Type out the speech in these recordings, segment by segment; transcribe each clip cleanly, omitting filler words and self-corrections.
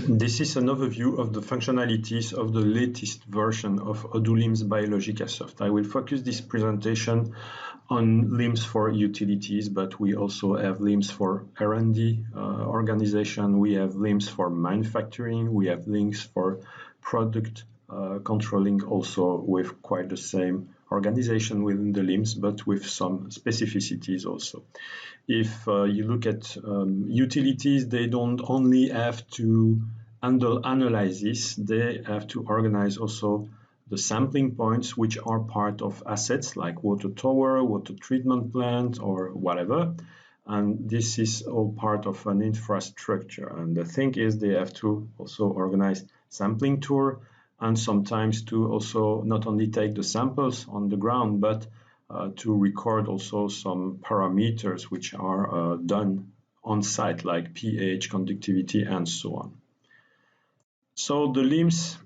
This is an overview of the functionalities of the latest version of ODOO LIMS Biologica Soft. I will focus this presentation on LIMS for utilities, but we also have LIMS for R&D organization, we have LIMS for manufacturing, we have LIMS for product controlling, also with quite the same organization within the LIMS, but with some specificities also. If you look at utilities, they don't only have to handle analysis, they have to organize also the sampling points, which are part of assets like water tower, water treatment plant, or whatever. And this is all part of an infrastructure. And the thing is, they have to also organize sampling tour, and sometimes to also not only take the samples on the ground, but to record also some parameters which are done on site, like pH, conductivity, and so on. So the LIMS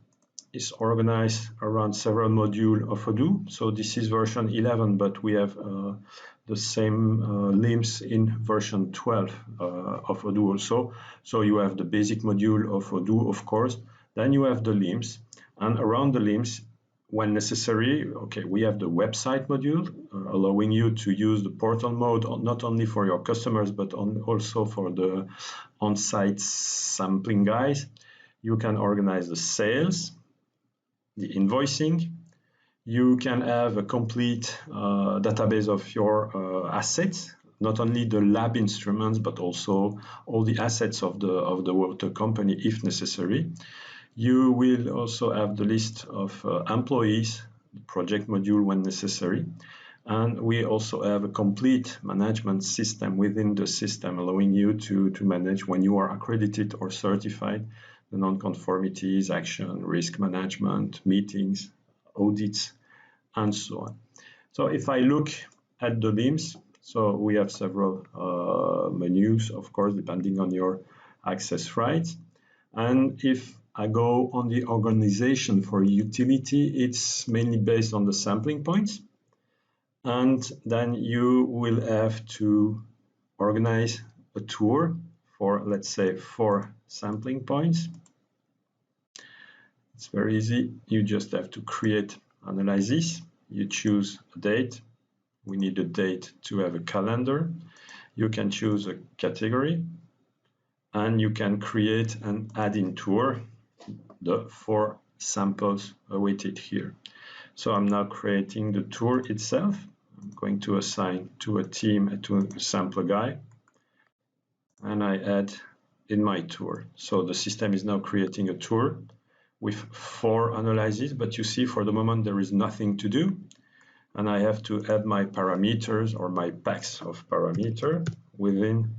is organized around several modules of ODOO. So this is version 11, but we have the same LIMS in version 12 of ODOO also. So you have the basic module of ODOO, of course. Then you have the LIMS, and around the LIMS, when necessary, okay, we have the website module, allowing you to use the portal mode not only for your customers, but also for the on-site sampling guys. You can organize the sales, the invoicing. You can have a complete database of your assets, not only the lab instruments, but also all the assets of the water company if necessary. You will also have the list of employees, the project module when necessary. And we also have a complete management system within the system, allowing you to manage when you are accredited or certified, the non-conformities, action, risk management, meetings, audits, and so on. So if I look at the LIMS, so we have several menus, of course, depending on your access rights. And if I go on the organization for utility, it's mainly based on the sampling points. And then you will have to organize a tour for, let's say, 4 sampling points. It's very easy. You just have to create analysis. You choose a date. We need a date to have a calendar. You can choose a category, and you can create an add-in tour, the 4 samples awaited here. So I'm now creating the tour itself. I'm going to assign to a team, to a sampler guy, and I add in my tour. So the system is now creating a tour with 4 analyses, but you see for the moment there is nothing to do. And I have to add my parameters or my packs of parameter within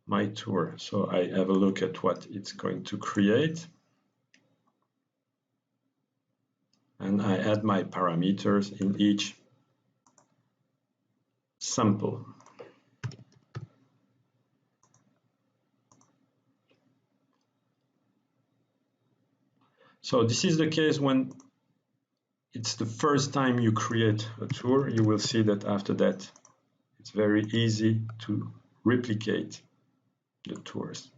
my tour. So I have a look at what it's going to create. And I add my parameters in each sample. So this is the case when it's the first time you create a tour. You will see that after that, it's very easy to replicate the tours.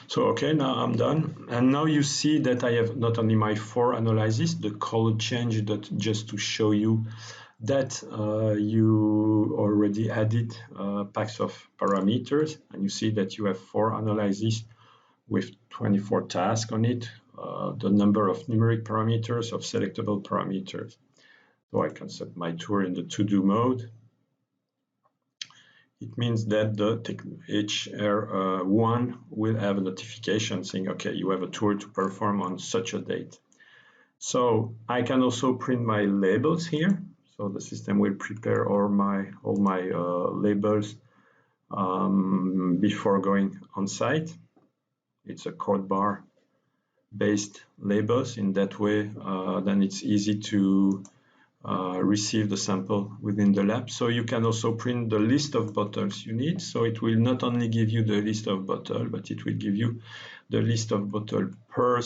So, okay, now I'm done. And now you see that I have not only my 4 analyses, the color change that just to show you that you already added packs of parameters, and you see that you have 4 analyses with 24 tasks on it, the number of numeric parameters of selectable parameters. So I can set my tour in the to-do mode. It means that the HR1 will have a notification saying, okay, you have a tour to perform on such a date. So I can also print my labels here. So the system will prepare all my labels before going on site. It's a code bar based labels. In that way, then it's easy to receive the sample within the lab. So you can also print the list of bottles you need. So it will not only give you the list of bottles, but it will give you the list of bottles per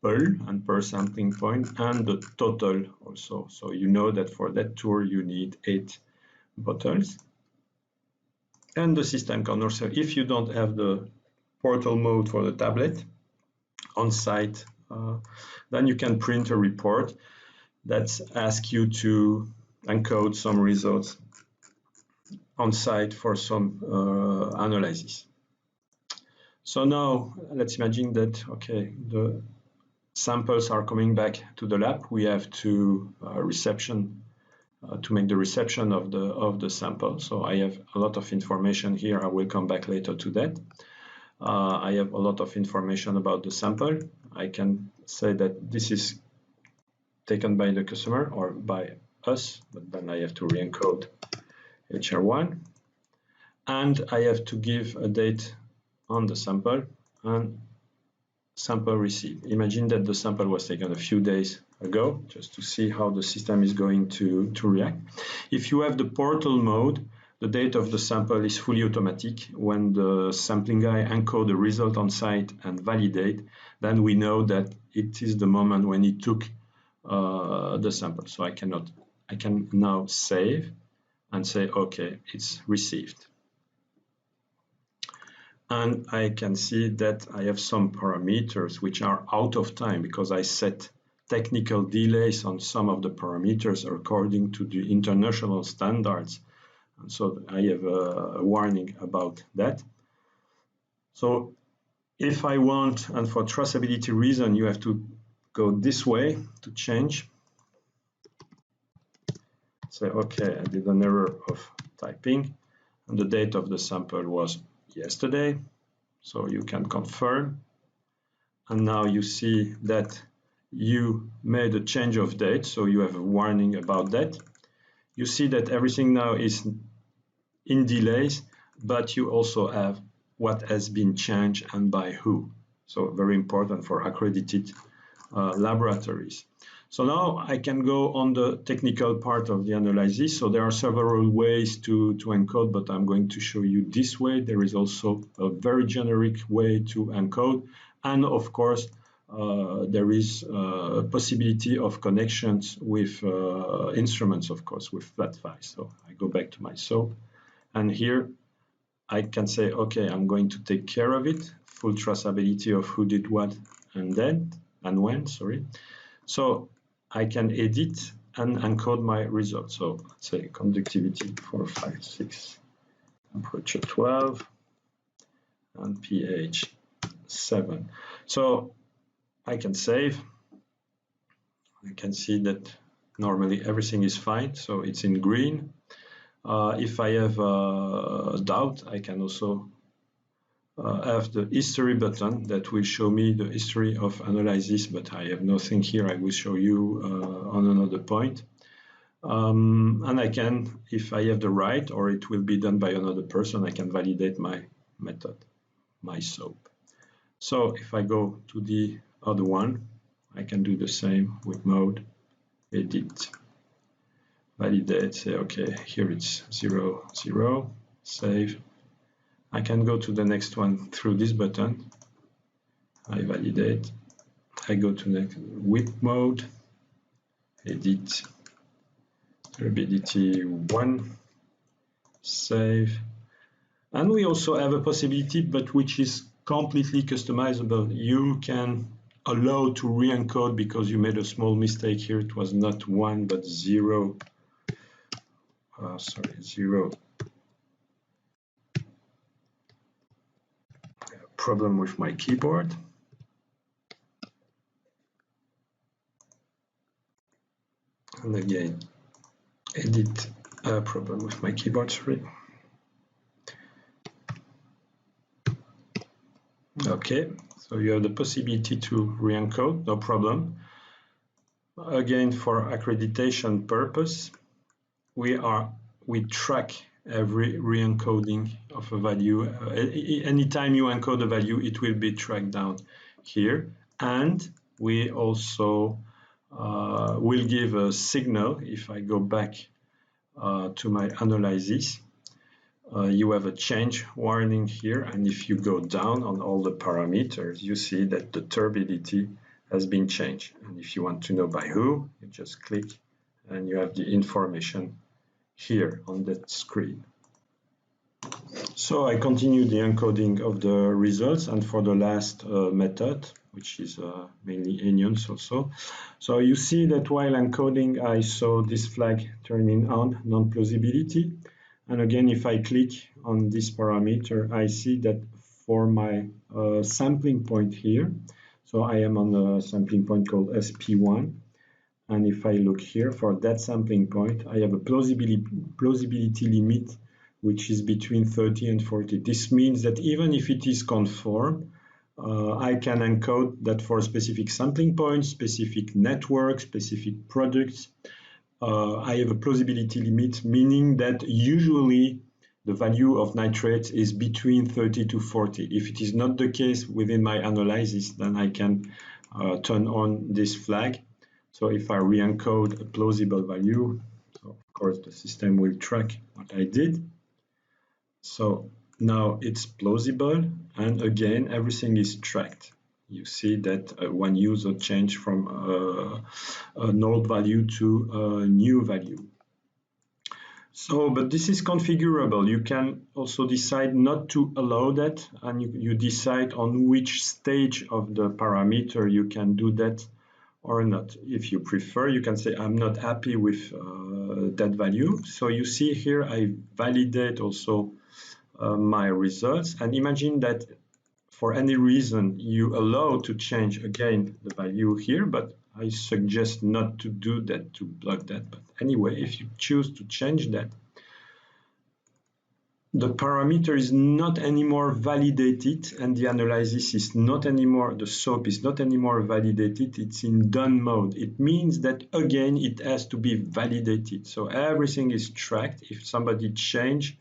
and per sampling point, and the total also. So you know that for that tour you need 8 bottles. And the system can also, if you don't have the portal mode for the tablet on site, then you can print a report that asks you to encode some results on site for some analysis. So now let's imagine that, okay, the samples are coming back to the lab. We have to to make the reception of the sample. So I have a lot of information here. I will come back later to that. I have a lot of information about the sample. I can say that this is taken by the customer or by us, but then I have to re-encode HR1. And I have to give a date on the sample and sample received. Imagine that the sample was taken a few days ago, just to see how the system is going to react. If you have the portal mode, the date of the sample is fully automatic. When the sampling guy encodes the result on site and validate, then we know that it is the moment when he took the sample. So I can now save and say, okay, it's received. And I can see that I have some parameters which are out of time because I set technical delays on some of the parameters according to the international standards. And so I have a warning about that. So if I want, and for traceability reason, you have to go this way to change. Say, okay, I did an error of typing, and the date of the sample was yesterday. So you can confirm. And now you see that you made a change of date, so you have a warning about that. You see that everything now is in delays, but you also have what has been changed and by who. So very important for accredited laboratories. So now I can go on the technical part of the analysis. So there are several ways to encode, but I'm going to show you this way. There is also a very generic way to encode. And of course, there is a possibility of connections with instruments, of course, with flat files. So I go back to my SOAP. And here I can say, okay, I'm going to take care of it. Full traceability of who did what and then, and when, sorry. So I can edit and encode my results. So let's say conductivity 4, 5, 6, temperature 12, and pH 7. So I can save. I can see that normally everything is fine, so it's in green. If I have a doubt, I can also have the history button that will show me the history of analysis, but I have nothing here. I will show you on another point. And I can, if I have the right, or it will be done by another person, I can validate my method, my SOAP. So if I go to the other one, I can do the same with mode, edit, validate, say, okay, here it's 0, 0, save. I can go to the next one through this button. I validate. I go to the whip mode, edit, durability 1, save. And we also have a possibility, but which is completely customizable. You can allow to re-encode because you made a small mistake here. It was not 1, but 0. Sorry, 0. Problem with my keyboard. And again, edit, problem with my keyboard, sorry. Okay, so you have the possibility to re-encode, no problem. Again, for accreditation purpose, we track every re-encoding of a value. Anytime you encode a value, it will be tracked down here. And we also will give a signal. If I go back to my analysis, you have a change warning here. And if you go down on all the parameters, you see that the turbidity has been changed. And if you want to know by who, you just click and you have the information here on that screen. So I continue the encoding of the results, and for the last method, which is mainly onions also. So you see that while encoding, I saw this flag turning on, non-plausibility. And again, if I click on this parameter, I see that for my sampling point here, so I am on a sampling point called SP1. And if I look here for that sampling point, I have a plausibility limit, which is between 30 and 40. This means that even if it is conform, I can encode that for specific sampling points, specific networks, specific products. I have a plausibility limit, meaning that usually the value of nitrates is between 30 to 40. If it is not the case within my analysis, then I can turn on this flag. So if I re-encode a plausible value, so of course the system will track what I did. So now it's plausible, and again everything is tracked. You see that one user changed from an old value to a new value. So, but this is configurable. You can also decide not to allow that, and you decide on which stage of the parameter you can do that or not. If you prefer, you can say, I'm not happy with that value. So you see here, I validate also my results. And imagine that for any reason you allow to change again the value here, but I suggest not to do that, to block that. But anyway, if you choose to change that, the parameter is not anymore validated, and the analysis is not anymore, the SOAP is not anymore validated, it's in done mode. It means that again it has to be validated. So everything is tracked. If somebody change,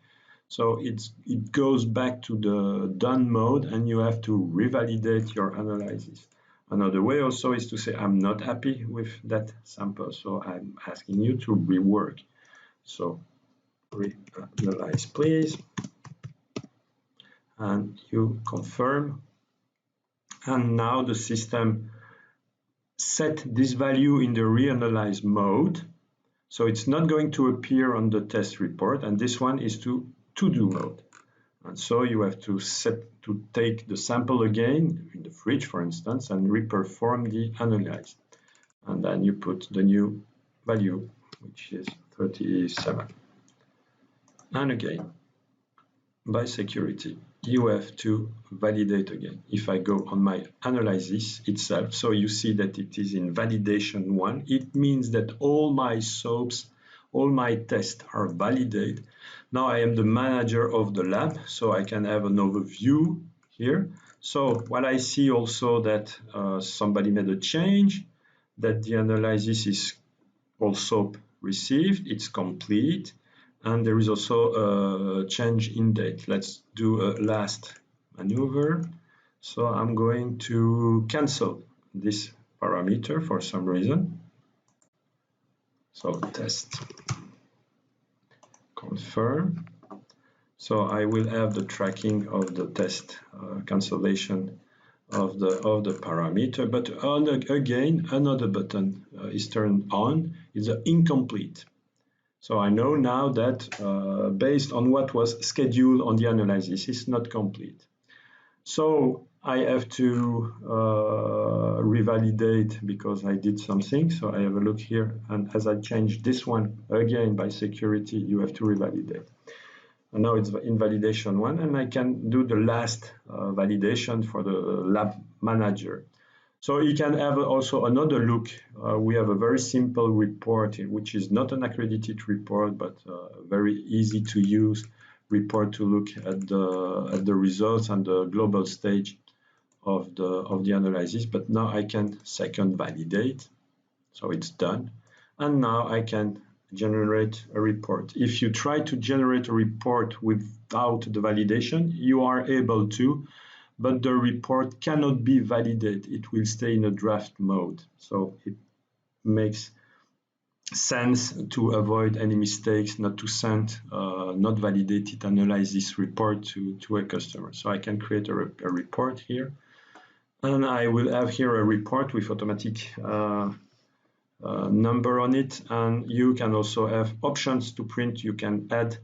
so it goes back to the done mode, and you have to revalidate your analysis. Another way also is to say, I'm not happy with that sample, so I'm asking you to rework. So reanalyze, please, and you confirm. And now the system set this value in the reanalyze mode, so it's not going to appear on the test report, and this one is to do mode. And so you have to take the sample again in the fridge, for instance, and reperform the analyze. And then you put the new value, which is 37. And again, by security, you have to validate again. If I go on my analysis itself, so you see that it is in validation 1. It means that all my SOAPs, all my tests are validated. Now I am the manager of the lab, so I can have an overview here. So what I see also that somebody made a change, that the analysis is also received, it's complete, and there is also a change in date. Let's do a last maneuver. So I'm going to cancel this parameter for some reason. So test, confirm. So I will have the tracking of the test cancellation of the parameter, but again another button is turned on. It's an incomplete. So I know now that based on what was scheduled on the analysis, it's not complete. So I have to revalidate because I did something. So I have a look here, and as I change this one again by security, you have to revalidate. And now it's in validation 1, and I can do the last validation for the lab manager. So you can have also another look. We have a very simple report, which is not an accredited report, but a very easy to use report to look at the results and the global stage of the analysis. But now I can second validate, so it's done. And now I can generate a report. If you try to generate a report without the validation, you are able to, but the report cannot be validated. It will stay in a draft mode. So it makes sense to avoid any mistakes, not to send not validated analysis report to a customer. So I can create a report here, And I will have here a report with automatic number on it, and you can also have options to print. You can add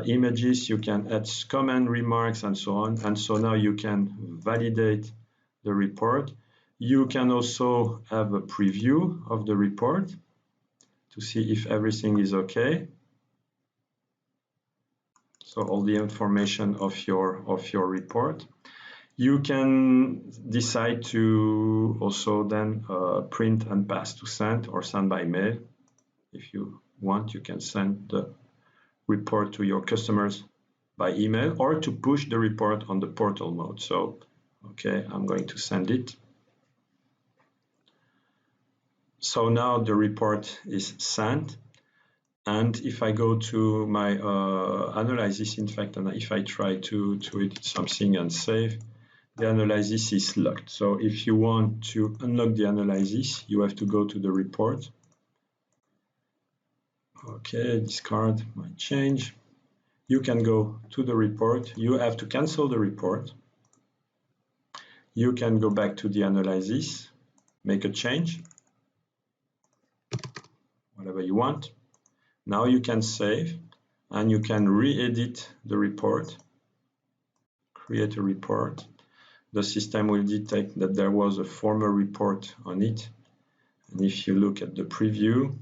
images, you can add comment, remarks, and so on. And so now you can validate the report. You can also have a preview of the report to see if everything is okay. So all the information of your report. You can decide to also then print and pass to send or send by mail. If you want, you can send the report to your customers by email or to push the report on the portal mode. So, okay, I'm going to send it. So now the report is sent. And if I go to my analysis, in fact, and if I try to edit something and save, the analysis is locked. So if you want to unlock the analysis, you have to go to the report. Okay, discard my change. You can go to the report. You have to cancel the report. You can go back to the analysis, make a change, whatever you want. Now you can save and you can re-edit the report, create a report. The system will detect that there was a former report on it. And if you look at the preview,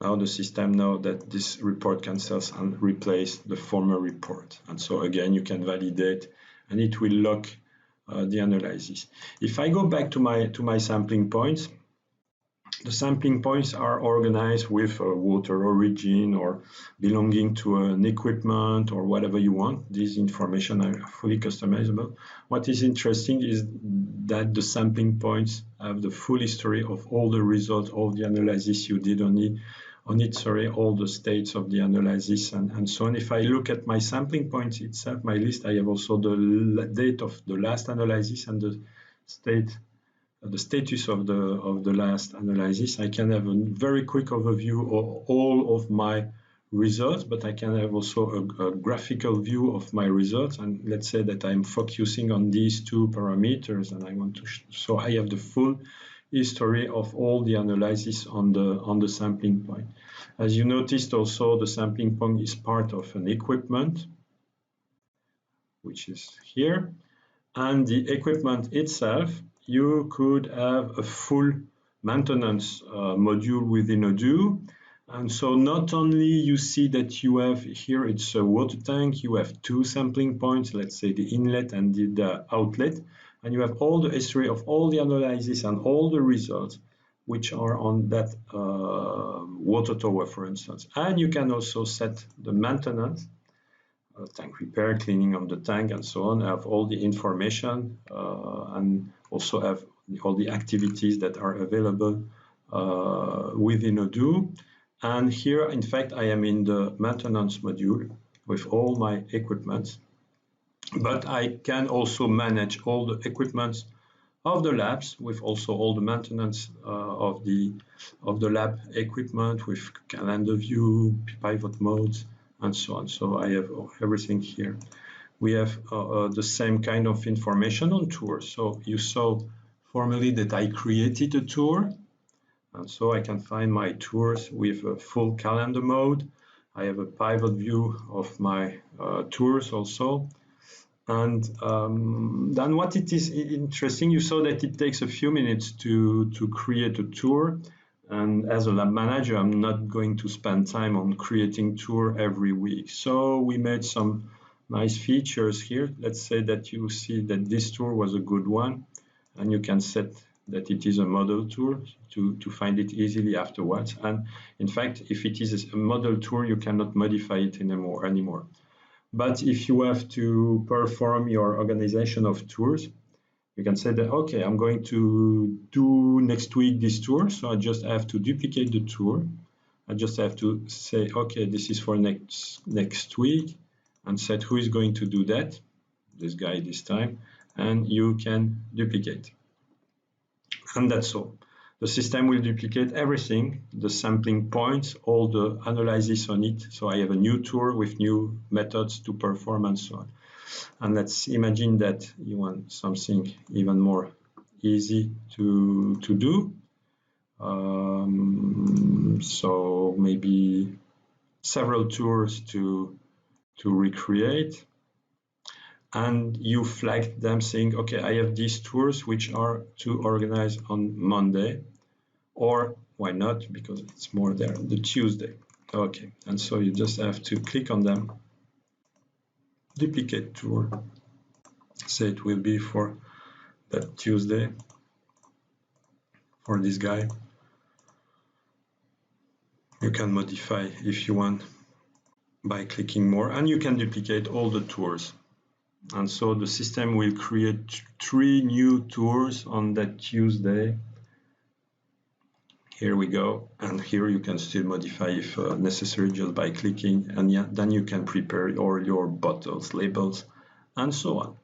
now the system knows that this report cancels and replace the former report. And so again, you can validate and it will lock the analysis. If I go back to my sampling points, the sampling points are organized with water origin or belonging to an equipment or whatever you want. These information are fully customizable. What is interesting is that the sampling points have the full history of all the results, all the analysis you did on it, all the states of the analysis and so on. If I look at my sampling points itself, my list, I have also the date of the last analysis and the status of the last analysis. I can have a very quick overview of all of my results, but I can have also a graphical view of my results. And let's say that I'm focusing on these two parameters, and I want to. So I have the full history of all the analysis on the sampling point. As you noticed, also the sampling point is part of an equipment, which is here, and the equipment itself. You could have a full maintenance module within ODOO. And so not only you see that you have here, it's a water tank, you have two sampling points, let's say the inlet and the outlet, and you have all the history of all the analysis and all the results which are on that water tower, for instance. And you can also set the maintenance, tank repair, cleaning of the tank, and so on, have all the information and also have all the activities that are available within ODOO. And here, in fact, I am in the maintenance module with all my equipment, but I can also manage all the equipment of the labs with also all the maintenance of the lab equipment with calendar view, pivot modes, and so on. So I have everything here. We have the same kind of information on tours. So you saw formally that I created a tour, and so I can find my tours with a full calendar mode. I have a pivot view of my tours also. And then what it is interesting, you saw that it takes a few minutes to create a tour. And as a lab manager, I'm not going to spend time on creating tour every week. So we made some nice features here. Let's say that you see that this tour was a good one, and you can set that it is a model tour to find it easily afterwards. And in fact, if it is a model tour, you cannot modify it anymore. But if you have to perform your organization of tours, you can say that, okay, I'm going to do next week this tour. So I just have to duplicate the tour. I just have to say, okay, this is for next week, and set who is going to do that, this guy this time, and you can duplicate. And that's all. The system will duplicate everything, the sampling points, all the analysis on it. So I have a new tour with new methods to perform and so on. And let's imagine that you want something even more easy to do. So maybe several tours to recreate. And you flag them saying, okay, I have these tours which are to organize on Monday, or why not, because it's more there, the Tuesday. Okay, and so you just have to click on them, duplicate tour, say it will be for that Tuesday, for this guy. You can modify if you want by clicking more, and you can duplicate all the tours. And so the system will create 3 new tours on that Tuesday. Here we go, and here you can still modify if necessary just by clicking, and yeah, then you can prepare all your bottles, labels, and so on.